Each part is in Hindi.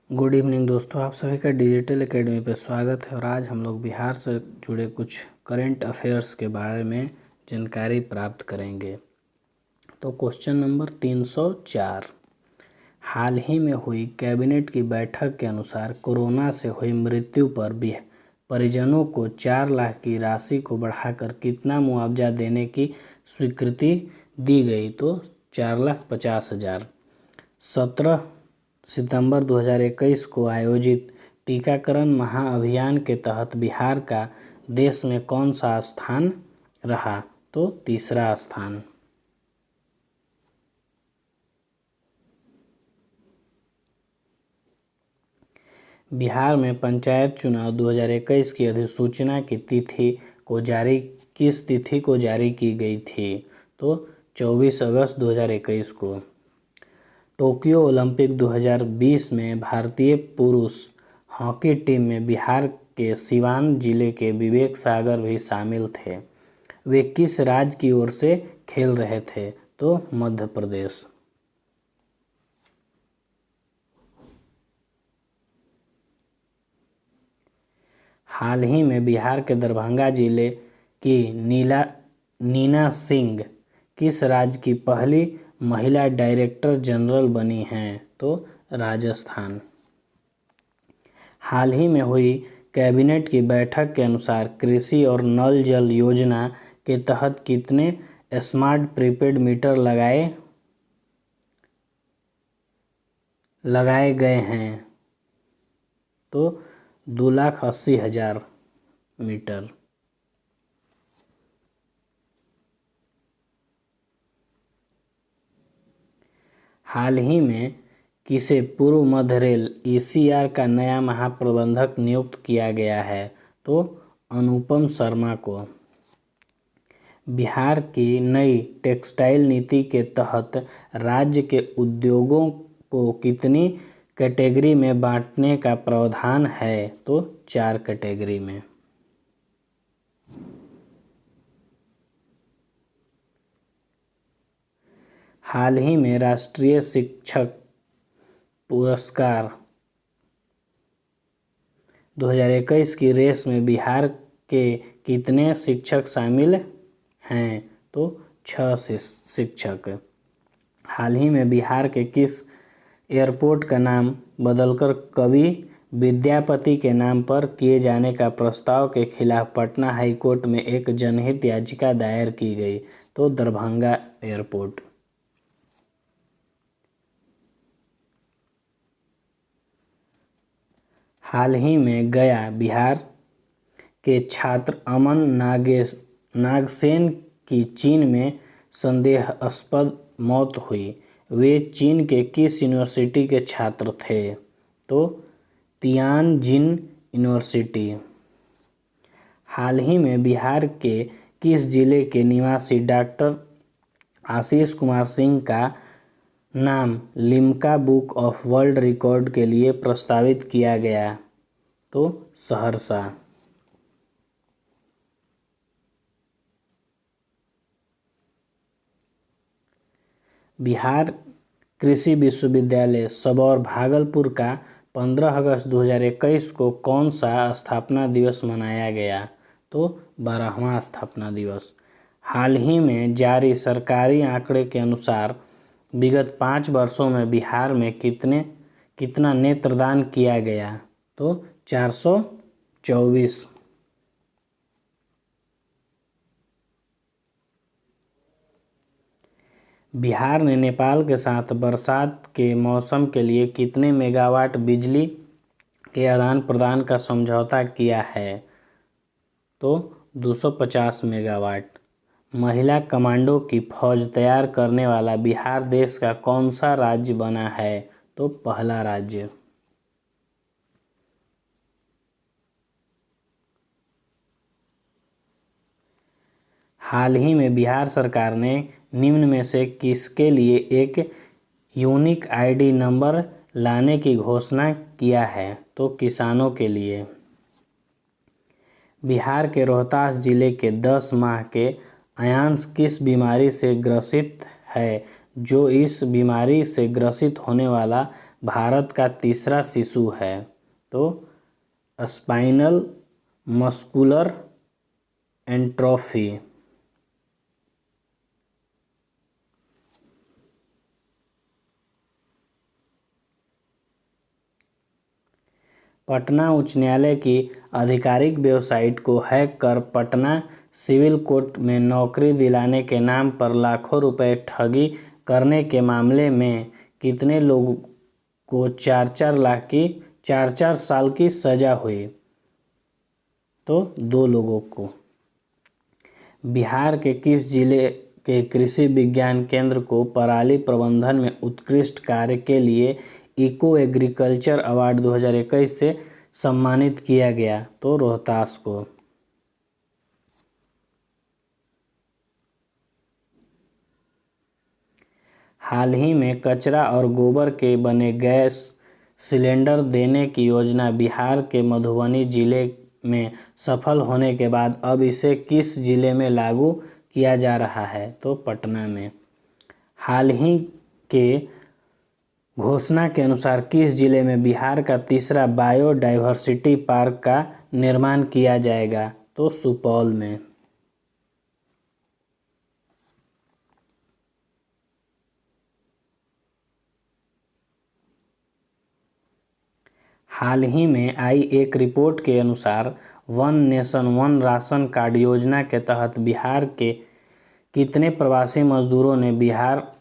गुड इवनिंग दोस्तों, आप सभी का डिजिटल एकेडमी पर स्वागत है। और आज हम लोग बिहार से जुड़े कुछ करंट अफेयर्स के बारे में जानकारी प्राप्त करेंगे। तो क्वेश्चन नंबर 304, हाल ही में हुई कैबिनेट की बैठक के अनुसार कोरोना से हुई मृत्यु पर भी परिजनों को 4 लाख की राशि को बढ़ाकर कितना मुआवजा देने की स्वीकृति दी गई? तो 4,50,000। 17 सितंबर 2021 को आयोजित टीकाकरण महाअभियान के तहत बिहार का देश में कौन सा स्थान रहा? तो तीसरा स्थान। बिहार में पंचायत चुनाव 2021 की अधिसूचना की किस तिथि को जारी की गई थी? तो 24 अगस्त 2021 को। टोक्यो ओलंपिक 2020 में भारतीय पुरुष हॉकी टीम में बिहार के सिवान जिले के विवेक सागर भी शामिल थे। वे किस राज्य की ओर से खेल रहे थे? तो मध्य प्रदेश। हाल ही में बिहार के दरभंगा जिले की नीना सिंह किस राज्य की पहली महिला डायरेक्टर जनरल बनी हैं? तो राजस्थान। हाल ही में हुई कैबिनेट की बैठक के अनुसार कृषि और नल जल योजना के तहत कितने स्मार्ट प्रीपेड मीटर लगाए गए हैं? तो 2,80,000 मीटर। हाल ही में किसे पूर्व मध्य रेल ECR का नया महाप्रबंधक नियुक्त किया गया है? तो अनुपम शर्मा को। बिहार की नई टेक्सटाइल नीति के तहत राज्य के उद्योगों को कितनी कैटेगरी में बांटने का प्रावधान है? तो 4 कैटेगरी में। हाल ही में राष्ट्रीय शिक्षक पुरस्कार 2021 की रेस में बिहार के कितने शिक्षक शामिल हैं? तो 6 शिक्षक। हाल ही में बिहार के किस एयरपोर्ट का नाम बदलकर कवि विद्यापति के नाम पर किए जाने का प्रस्ताव के खिलाफ पटना हाईकोर्ट में एक जनहित याचिका दायर की गई? तो दरभंगा एयरपोर्ट। हाल ही में गया बिहार के छात्र अमन नागसेन की चीन में संदेहास्पद मौत हुई। वे चीन के किस यूनिवर्सिटी के छात्र थे? तो तियानजिन यूनिवर्सिटी। हाल ही में बिहार के किस जिले के निवासी डॉक्टर आशीष कुमार सिंह का नाम Limca book of world record के लिए प्रस्तावित किया गया? तो सहरसा। बिहार कृषि विश्वविद्यालय सबौर भागलपुर का 15 अगस्त 2021 को कौन सा स्थापना दिवस मनाया गया? तो 12वां स्थापना दिवस। हाल ही में जारी सरकारी आंकड़े के अनुसार विगत 5 वर्षों में बिहार में कितना नेत्रदान किया गया? तो 424। बिहार ने नेपाल के साथ बरसात के मौसम के लिए कितने मेगावाट बिजली के आदान प्रदान का समझौता किया है? तो 250 मेगावाट। महिला कमांडो की फौज तैयार करने वाला बिहार देश का कौन सा राज्य बना है? तो पहला राज्य। हाल ही में बिहार सरकार ने निम्न में से किसके लिए एक यूनिक ID नंबर लाने की घोषणा किया है? तो किसानों के लिए। बिहार के रोहतास जिले के 10 माह के अयांश किस बीमारी से ग्रसित है जो इस बीमारी से ग्रसित होने वाला भारत का तीसरा शिशु है? तो स्पाइनल मस्कुलर एंट्रोफी। पटना उच्च न्यायालय की आधिकारिक वेबसाइट को हैक कर पटना सिविल कोर्ट में नौकरी दिलाने के नाम पर लाखों रुपए ठगी करने के मामले में कितने लोगों को 4-4 साल की सजा हुई? तो 2 लोगों को। बिहार के किस जिले के कृषि विज्ञान केंद्र को पराली प्रबंधन में उत्कृष्ट कार्य के लिए इको एग्रीकल्चर अवार्ड 2021 से सम्मानित किया गया? तो रोहतास को। हाल ही में कचरा और गोबर के बने गैस सिलेंडर देने की योजना बिहार के मधुबनी जिले में सफल होने के बाद अब इसे किस जिले में लागू किया जा रहा है? तो पटना में। हाल ही के घोषणा के अनुसार किस जिले में बिहार का तीसरा बायोडायवर्सिटी पार्क का निर्माण किया जाएगा? तो सुपौल में। हाल ही में आई एक रिपोर्ट के अनुसार one nation one ration card योजना के तहत बिहार के कितने प्रवासी मजदूरों ने बिहार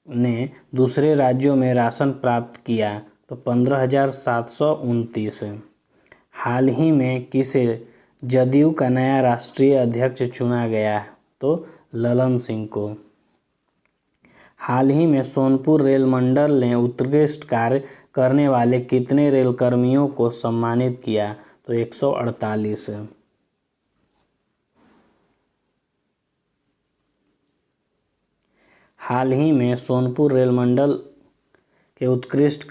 ने दूसरे राज्यों में राशन प्राप्त किया? तो 15,729। हाल ही में किसे जदयू का नया राष्ट्रीय अध्यक्ष चुना गया? तो ललन सिंह को। हाल ही में सोनपुर रेल मंडल ने उत्कृष्ट कार्य करने वाले कितने रेल कर्मियों को सम्मानित किया? तो 148। हाल ही में सोनपुर रेल मंडल के उत्कृष्ट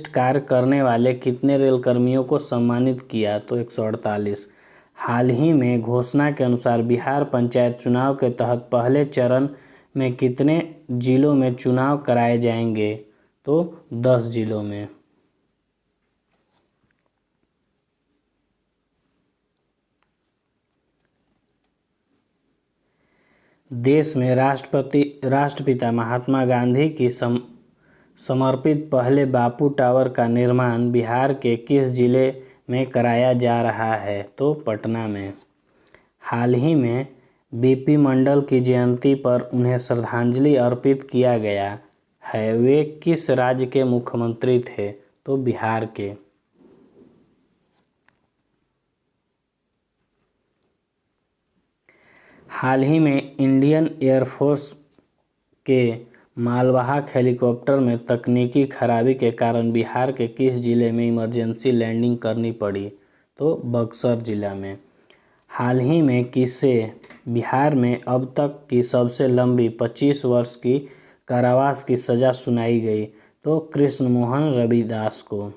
कार्य करने वाले कितने रेल कर्मियों को सम्मानित किया? तो 148। हाल ही में घोषणा के अनुसार बिहार पंचायत चुनाव के तहत पहले चरण में कितने जिलों में चुनाव कराए जाएंगे? तो 10 जिलों में। देश में राष्ट्रपिता महात्मा गांधी की समर्पित पहले बापू टावर का निर्माण बिहार के किस जिले में कराया जा रहा है? तो पटना में। हाल ही में बीपी मंडल की जयंती पर उन्हें श्रद्धांजलि अर्पित किया गया है। वे किस राज्य के मुख्यमंत्री थे? तो बिहार के। हाल ही में इंडियन एयरफोर्स के मालवाहक हेलीकॉप्टर में तकनीकी खराबी के कारण बिहार के किस जिले में इमरजेंसी लैंडिंग करनी पड़ी? तो बक्सर जिला में। हाल ही में किसे बिहार में अब तक की सबसे लंबी 25 वर्ष की कारावास की सजा सुनाई गई? तो कृष्णमोहन रविदास को।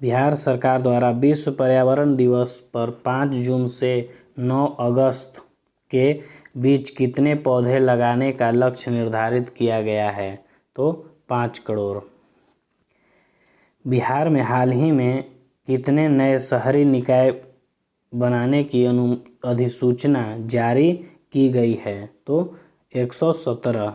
बिहार सरकार द्वारा विश्व पर्यावरण दिवस पर 5 जून से 9 अगस्त के बीच कितने पौधे लगाने का लक्ष्य निर्धारित किया गया है? तो 5 करोड़। बिहार में हाल ही में कितने नए शहरी निकाय बनाने की अधिसूचना जारी की गई है? तो 117।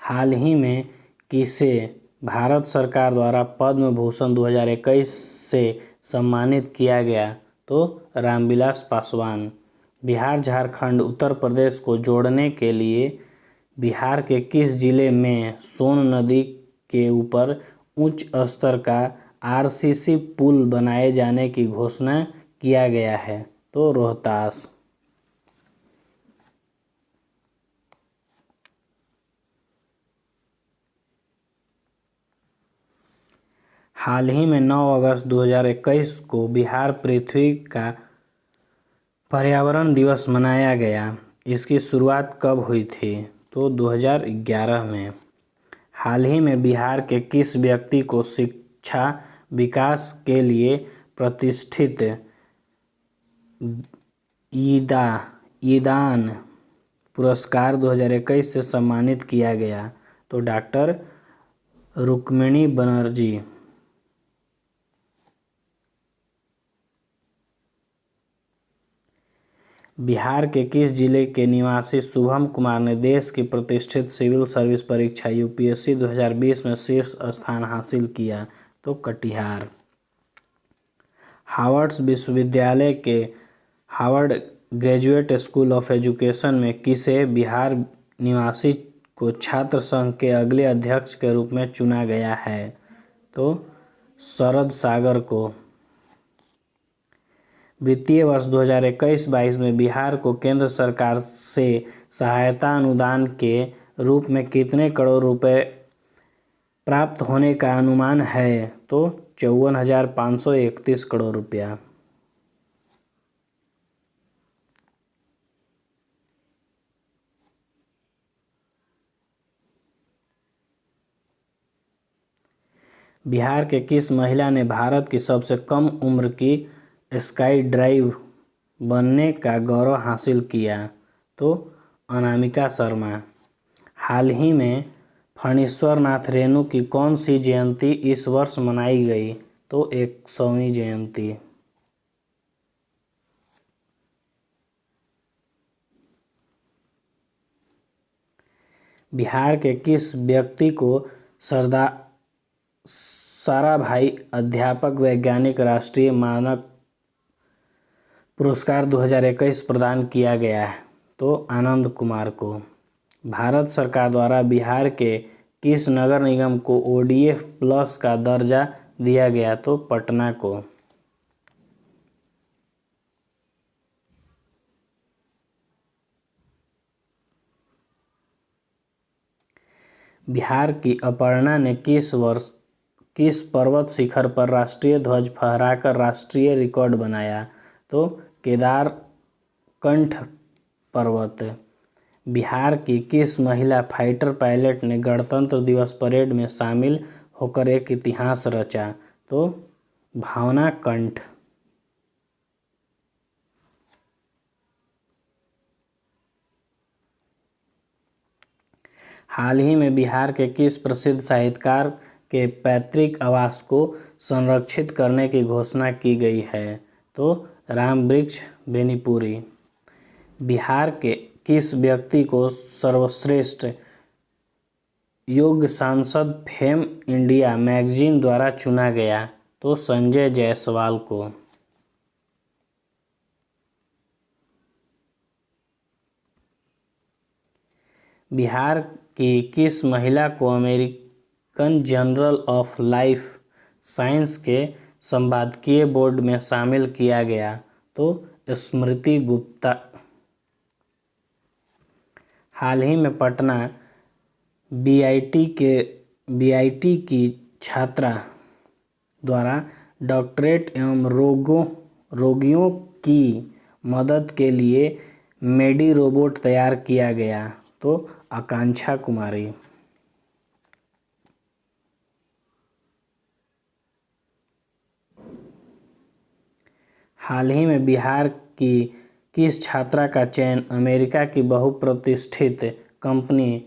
हाल ही में किसे भारत सरकार द्वारा पद्म भूषण 2021 से सम्मानित किया गया? तो रामविलास पासवान। बिहार झारखंड उत्तर प्रदेश को जोड़ने के लिए बिहार के किस जिले में सोन नदी के ऊपर उच्च स्तर का आरसीसी पुल बनाए जाने की घोषणा किया गया है? तो रोहतास। हाल ही में 9 अगस्त 2021 को बिहार पृथ्वी का पर्यावरण दिवस मनाया गया। इसकी शुरुआत कब हुई थी? तो तो 2011 में। हाल ही में बिहार के किस व्यक्ति को शिक्षा विकास के लिए प्रतिष्ठित ईदान पुरस्कार 2021 से सम्मानित किया गया? तो डॉक्टर रुक्मिणी बनर्जी। बिहार के किस जिले के निवासी शुभम कुमार ने देश की प्रतिष्ठित सिविल सर्विस परीक्षा यूपीएससी 2020 में शीर्ष स्थान हासिल किया? तो कटिहार। हार्वर्ड विश्वविद्यालय के Harvard graduate school of education में किसे बिहार निवासी को छात्र संघ के अगले अध्यक्ष के रूप में चुना गया है? तो शरद सागर को। वित्तीय वर्ष 2021-22 में बिहार को केंद्र सरकार से सहायता अनुदान के रूप में कितने करोड़ रुपए प्राप्त होने का अनुमान है? तो 54,531 करोड़ रुपया। बिहार के किस महिला ने भारत की सबसे कम उम्र की स्काई ड्राइव बनने का गौरव हासिल किया? तो अनामिका शर्मा। हाल ही में फणीश्वर नाथ रेणु की कौन सी जयंती इस वर्ष मनाई गई? तो 100वीं जयंती। बिहार के किस व्यक्ति को साराभाई अध्यापक वैज्ञानिक राष्ट्रीय मानक पुरस्कार 2021 प्रदान किया गया है? तो आनंद कुमार को। भारत सरकार द्वारा बिहार के किस नगर निगम को ODF प्लस का दर्जा दिया गया? तो पटना को। बिहार की अपर्णा ने किस पर्वत शिखर पर राष्ट्रीय ध्वज फहराकर राष्ट्रीय रिकॉर्ड बनाया? तो केदारकंठ पर्वत। बिहार की किस महिला फाइटर पायलट ने गणतंत्र दिवस परेड में शामिल होकर एक इतिहास रचा? तो भावना कंठ। हाल ही में बिहार के किस प्रसिद्ध साहित्यकार के पैतृक आवास को संरक्षित करने की घोषणा की गई है? तो रामवृक्ष बेनीपुरी। बिहार के किस व्यक्ति को सर्वश्रेष्ठ योग सांसद फेम इंडिया मैगजीन द्वारा चुना गया? तो संजय जायसवाल को। बिहार की किस महिला को American journal of life science के संपादकीय बोर्ड में शामिल किया गया? तो स्मृति गुप्ता। हाल ही में पटना बीआईटी की छात्रा द्वारा डॉक्टरेट एवं रोगियों की मदद के लिए मेडी रोबोट तैयार किया गया? तो आकांक्षा कुमारी। हाल ही में बिहार की किस छात्रा का चयन अमेरिका की बहुप्रतिष्ठित कंपनी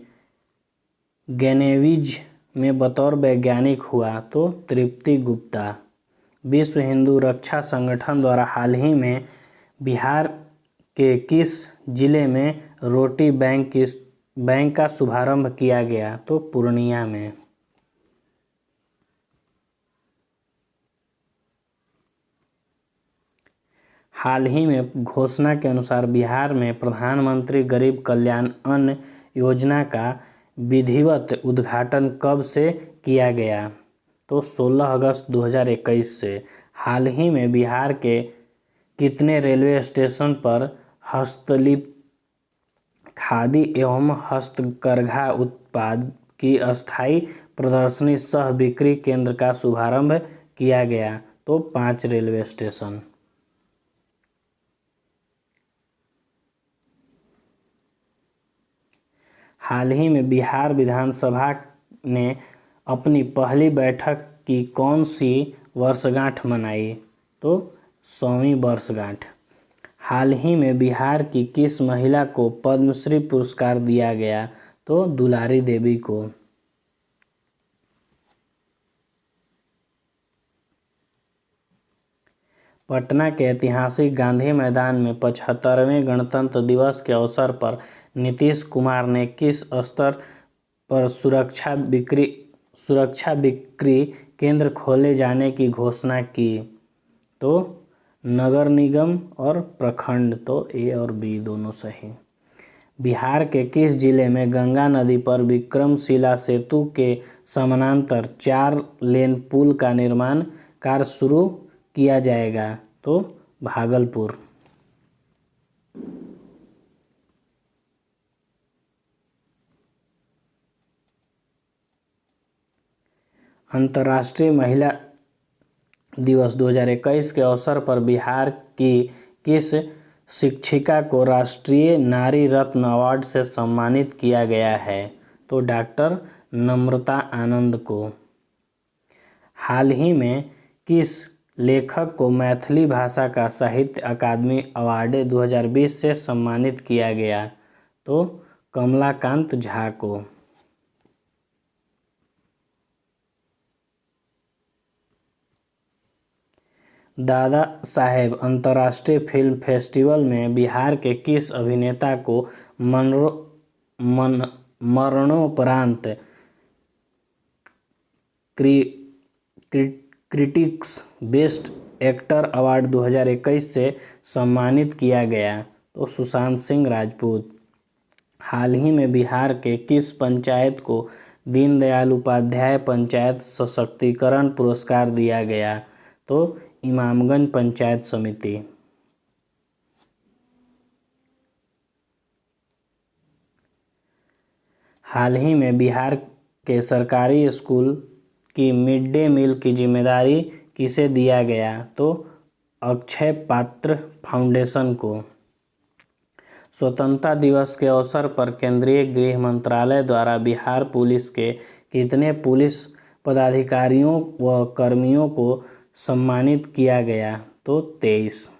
गैनेविज में बतौर वैज्ञानिक हुआ? तो तृप्ति गुप्ता। विश्व हिंदू रक्षा संगठन द्वारा हाल ही में बिहार के किस जिले में रोटी बैंक का शुभारंभ किया गया? तो पूर्णिया में। हाल ही में घोषणा के अनुसार बिहार में प्रधानमंत्री गरीब कल्याण अन्न योजना का विधिवत उद्घाटन कब से किया गया? तो 16 अगस्त 2021 से। हाल ही में बिहार के कितने रेलवे स्टेशन पर हस्तलिपि खादी एवं हस्तकरघा उत्पाद की अस्थायी प्रदर्शनी सह बिक्री केंद्र का शुभारंभ किया गया? तो 5 रेलवे स्टेशन। हाल ही में बिहार विधानसभा ने अपनी पहली बैठक की कौन सी वर्षगांठ मनाई? तो 100वीं वर्षगांठ। हाल ही में बिहार की किस महिला को पद्मश्री पुरस्कार दिया गया? तो दुलारी देवी को। पटना के ऐतिहासिक गांधी मैदान में 75वें गणतंत्र दिवस के अवसर पर नीतीश कुमार ने किस स्तर पर सुरक्षा बिक्री केंद्र खोले जाने की घोषणा की? तो नगर निगम और प्रखंड। तो ए और बी दोनों सही। बिहार के किस जिले में गंगा नदी पर विक्रमशिला सेतु के समानांतर 4 लेन पुल का निर्माण कार्य शुरू किया जाएगा? तो भागलपुर। अंतर्राष्ट्रीय महिला दिवस 2021 के अवसर पर बिहार की किस शिक्षिका को राष्ट्रीय नारी रत्न अवार्ड से सम्मानित किया गया है? तो डॉक्टर नम्रता आनंद को। हाल ही में किस लेखक को मैथिली भाषा का साहित्य अकादमी अवार्ड 2020 से सम्मानित किया गया? तो कमलाकांत झा को। दादा साहेब अंतर्राष्ट्रीय फिल्म फेस्टिवल में बिहार के किस अभिनेता को मरणोपरांत क्रिटिक्स बेस्ट एक्टर अवार्ड 2021 से सम्मानित किया गया? तो सुशांत सिंह राजपूत। हाल ही में बिहार के किस पंचायत को दीनदयाल उपाध्याय पंचायत सशक्तिकरण पुरस्कार दिया गया? तो इमामगंज पंचायत समिति। हाल ही में बिहार के सरकारी स्कूल की मिड डे मील की जिम्मेदारी किसे दिया गया? तो अक्षय पात्र फाउंडेशन को। स्वतंत्रता दिवस के अवसर पर केंद्रीय गृह मंत्रालय द्वारा बिहार पुलिस के कितने पुलिस पदाधिकारियों व कर्मियों को सम्मानित किया गया? तो 23।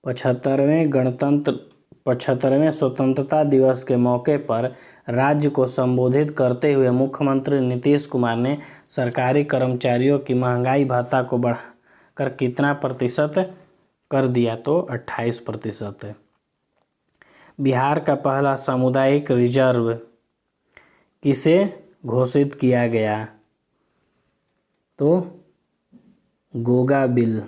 पचहत्तरवें स्वतंत्रता दिवस के मौके पर राज्य को संबोधित करते हुए मुख्यमंत्री नीतीश कुमार ने सरकारी कर्मचारियों की महंगाई भत्ता को बढ़ाकर कितना प्रतिशत कर दिया? तो 28%। बिहार का पहला सामुदायिक रिजर्व किसे घोषित किया गया? तो गोगाबिल।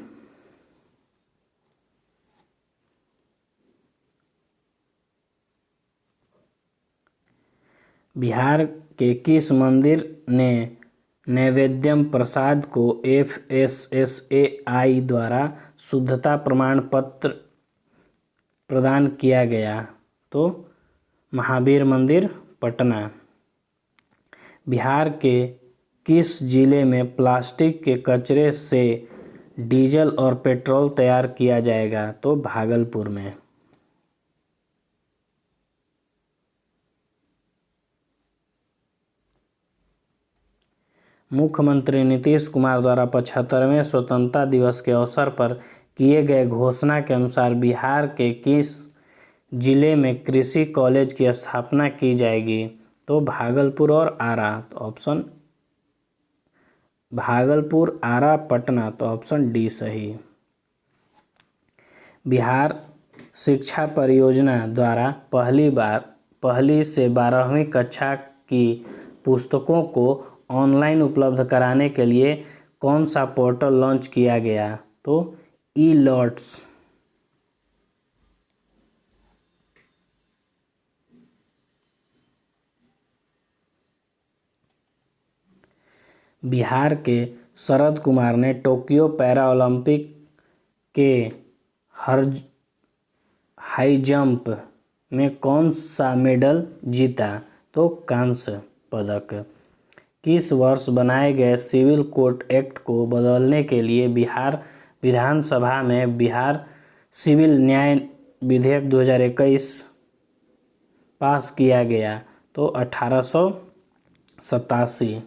बिहार के किस मंदिर ने नैवेद्यम प्रसाद को FSSAI द्वारा शुद्धता प्रमाण पत्र प्रदान किया गया? तो महावीर मंदिर पटना। बिहार के किस जिले में प्लास्टिक के कचरे से डीजल और पेट्रोल तैयार किया जाएगा? तो भागलपुर में। मुख्यमंत्री नीतीश कुमार द्वारा 75वें स्वतंत्रता दिवस के अवसर पर किए गए घोषणा के अनुसार बिहार के किस जिले में कृषि कॉलेज की स्थापना की जाएगी? तो भागलपुर और आरा। तो ऑप्शन भागलपुर, आरा, पटना। तो ऑप्शन डी सही। बिहार शिक्षा परियोजना द्वारा पहली से 12वीं कक्षा की पुस्तकों को ऑनलाइन उपलब्ध कराने के लिए कौन सा पोर्टल लॉन्च किया गया? तो ई-लॉट्स। बिहार के शरद कुमार ने टोक्यो पैरा ओलंपिक के हाई जंप में कौन सा मेडल जीता? तो कांस्य पदक। किस वर्ष बनाए गए सिविल कोड एक्ट को बदलने के लिए बिहार विधानसभा में बिहार सिविल न्याय विधेयक 2021 पास किया गया? तो 1887।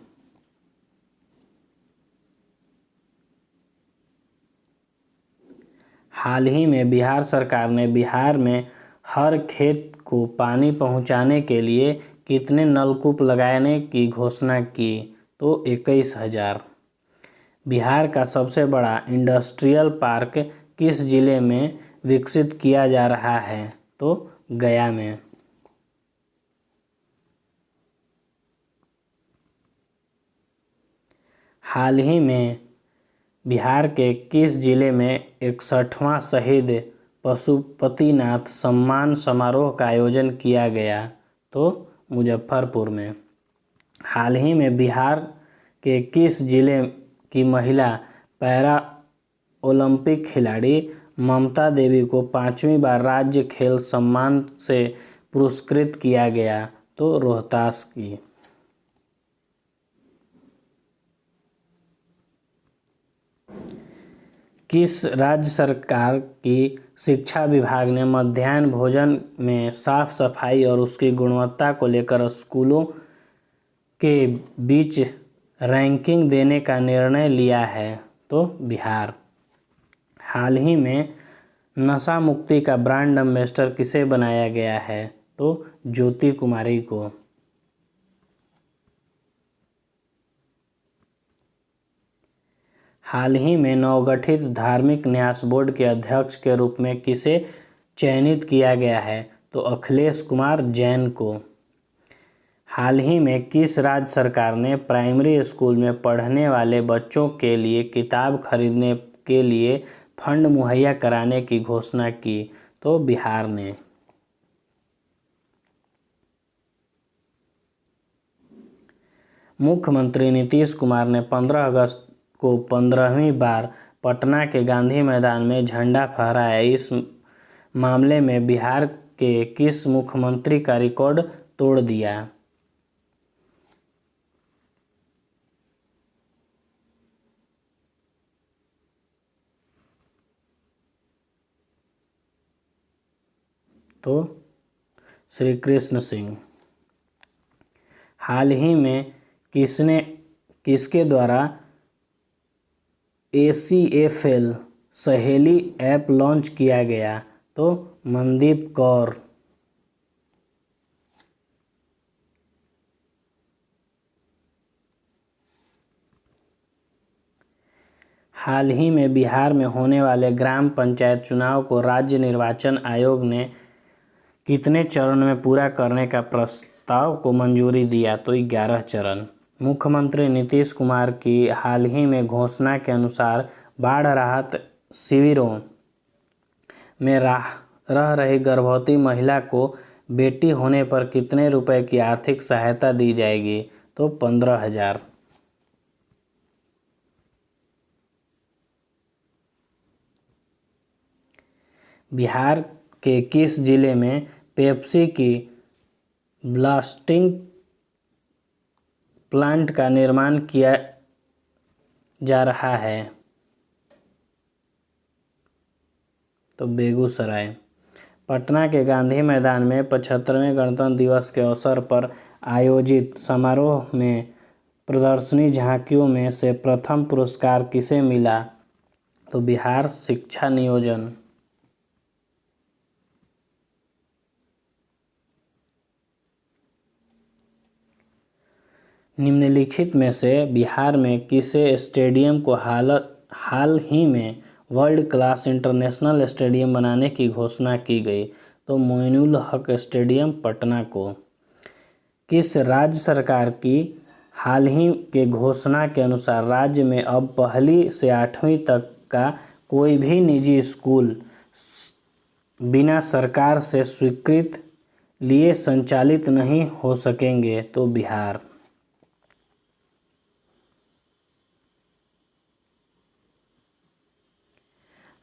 हाल ही में बिहार सरकार ने बिहार में हर खेत को पानी पहुंचाने के लिए कितने नलकूप लगाने की घोषणा की? तो 21,000। बिहार का सबसे बड़ा इंडस्ट्रियल पार्क किस जिले में विकसित किया जा रहा है? तो गया में। हाल ही में बिहार के किस जिले में 61वां शहीद पशुपतिनाथ सम्मान समारोह का आयोजन किया गया? तो मुजफ्फरपुर में। हाल ही में बिहार के किस जिले की महिला पैरा ओलंपिक खिलाड़ी ममता देवी को 5वीं बार राज्य खेल सम्मान से पुरस्कृत किया गया? तो रोहतास की। किस राज्य सरकार की शिक्षा विभाग ने मध्याह्न भोजन में साफ सफाई और उसकी गुणवत्ता को लेकर स्कूलों के बीच रैंकिंग देने का निर्णय लिया है? तो बिहार। हाल ही में नशा मुक्ति का ब्रांड एम्बेसडर किसे बनाया गया है? तो ज्योति कुमारी को। हाल ही में नवगठित धार्मिक न्यास बोर्ड के अध्यक्ष के रूप में किसे चयनित किया गया है? तो अखिलेश कुमार जैन को। हाल ही में किस राज्य सरकार ने प्राइमरी स्कूल में पढ़ने वाले बच्चों के लिए किताब खरीदने के लिए फंड मुहैया कराने की घोषणा की? तो बिहार ने। मुख्यमंत्री नीतीश कुमार ने 15 अगस्त को 15वीं बार पटना के गांधी मैदान में झंडा फहराया। इस मामले में बिहार के किस मुख्यमंत्री का रिकॉर्ड तोड़ दिया? तो श्री कृष्ण सिंह। हाल ही में किसके द्वारा ACFL सहेली ऐप लॉन्च किया गया? तो मनदीप कौर। हाल ही में बिहार में होने वाले ग्राम पंचायत चुनाव को राज्य निर्वाचन आयोग ने कितने चरण में पूरा करने का प्रस्ताव को मंजूरी दिया? तो 11 चरण। मुख्यमंत्री नीतीश कुमार की हाल ही में घोषणा के अनुसार बाढ़ राहत शिविरों में रह रही गर्भवती महिला को बेटी होने पर कितने रुपए की आर्थिक सहायता दी जाएगी? तो 15,000। बिहार के किस जिले में पेप्सी की ब्लास्टिंग प्लांट का निर्माण किया जा रहा है? तो बेगूसराय। पटना के गांधी मैदान में 75वें गणतंत्र दिवस के अवसर पर आयोजित समारोह में प्रदर्शनी झांकियों में से प्रथम पुरस्कार किसे मिला? तो बिहार शिक्षा नियोजन। निम्नलिखित में से बिहार में किसे स्टेडियम को हाल ही में वर्ल्ड क्लास इंटरनेशनल स्टेडियम बनाने की घोषणा की गई? तो मोइनुल हक स्टेडियम पटना को। किस राज्य सरकार की हाल ही के घोषणा के अनुसार राज्य में अब 1ली से 8वीं तक का कोई भी निजी स्कूल बिना सरकार से स्वीकृत लिए संचालित नहीं हो सकेंगे? तो बिहार।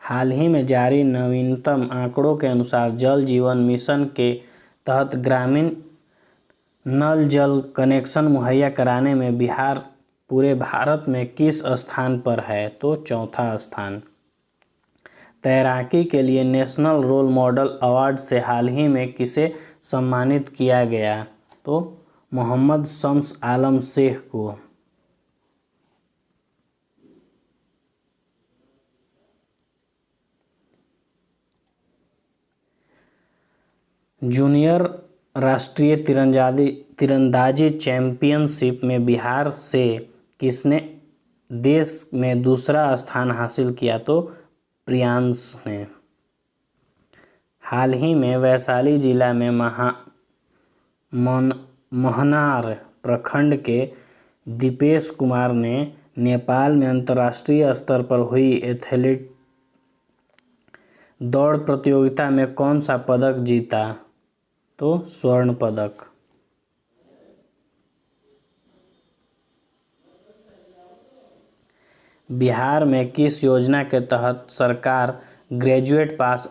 हाल ही में जारी नवीनतम आंकड़ों के अनुसार जल जीवन मिशन के तहत ग्रामीण नल जल कनेक्शन मुहैया कराने में बिहार पूरे भारत में किस स्थान पर है? तो चौथा स्थान। तैराकी के लिए नेशनल रोल मॉडल अवार्ड से हाल ही में किसे सम्मानित किया गया? तो मोहम्मद शम्स आलम शेख को। जूनियर राष्ट्रीय तीरंदाजी चैंपियनशिप में बिहार से किसने देश में दूसरा स्थान हासिल किया? तो प्रियांश ने। हाल ही में वैशाली जिला में महनार प्रखंड के दीपेश कुमार ने नेपाल में अंतर्राष्ट्रीय स्तर पर हुई एथलीट दौड़ प्रतियोगिता में कौन सा पदक जीता? तो स्वर्ण पदक। बिहार में किस योजना के तहत सरकार ग्रेजुएट पास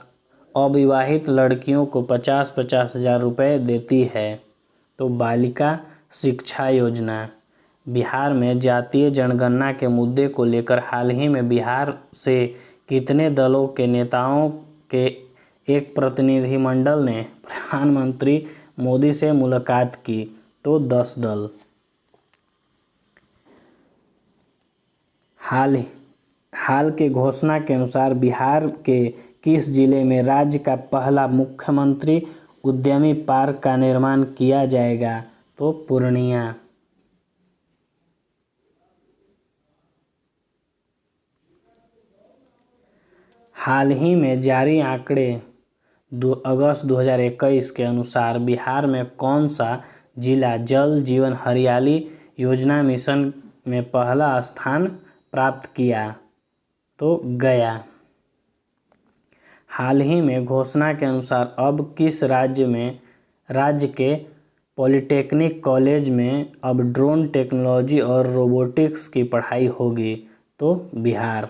अविवाहित लड़कियों को 50-50 हज़ार रुपये देती है? तो बालिका शिक्षा योजना। बिहार में जातीय जनगणना के मुद्दे को लेकर हाल ही में बिहार से कितने दलों के नेताओं के एक प्रतिनिधिमंडल ने प्रधानमंत्री मोदी से मुलाकात की? तो 10 दल। हाल के घोषणा के अनुसार बिहार के किस जिले में राज्य का पहला मुख्यमंत्री उद्यमी पार्क का निर्माण किया जाएगा? तो पूर्णिया। हाल ही में जारी आंकड़े अगस्त 2021 के अनुसार बिहार में कौन सा जिला जल जीवन हरियाली योजना मिशन में पहला स्थान प्राप्त किया? तो गया। हाल ही में घोषणा के अनुसार अब किस राज्य के पॉलिटेक्निक कॉलेज में अब ड्रोन टेक्नोलॉजी और रोबोटिक्स की पढ़ाई होगी? तो बिहार।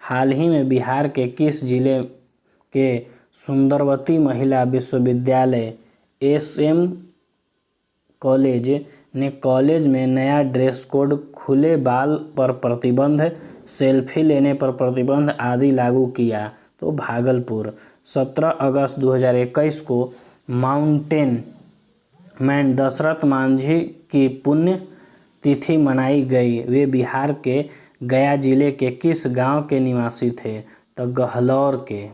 हाल ही में बिहार के किस जिले के सुंदरवती महिला विश्वविद्यालय SM कॉलेज ने कॉलेज में नया ड्रेस कोड, खुले बाल पर प्रतिबंध, सेल्फी लेने पर प्रतिबंध आदि लागू किया? तो भागलपुर। 17 अगस्त 2021 को माउंटेन मैन दशरथ मांझी की पुण्य तिथि मनाई गई। वे बिहार के गया जिले के किस गांव के निवासी थे? तो गहलौर के।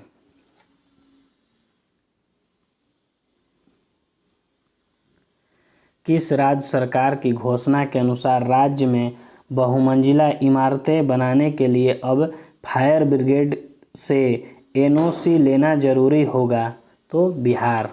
किस राज्य सरकार की घोषणा के अनुसार राज्य में बहुमंजिला इमारतें बनाने के लिए अब फायर ब्रिगेड से NOC लेना जरूरी होगा? तो बिहार।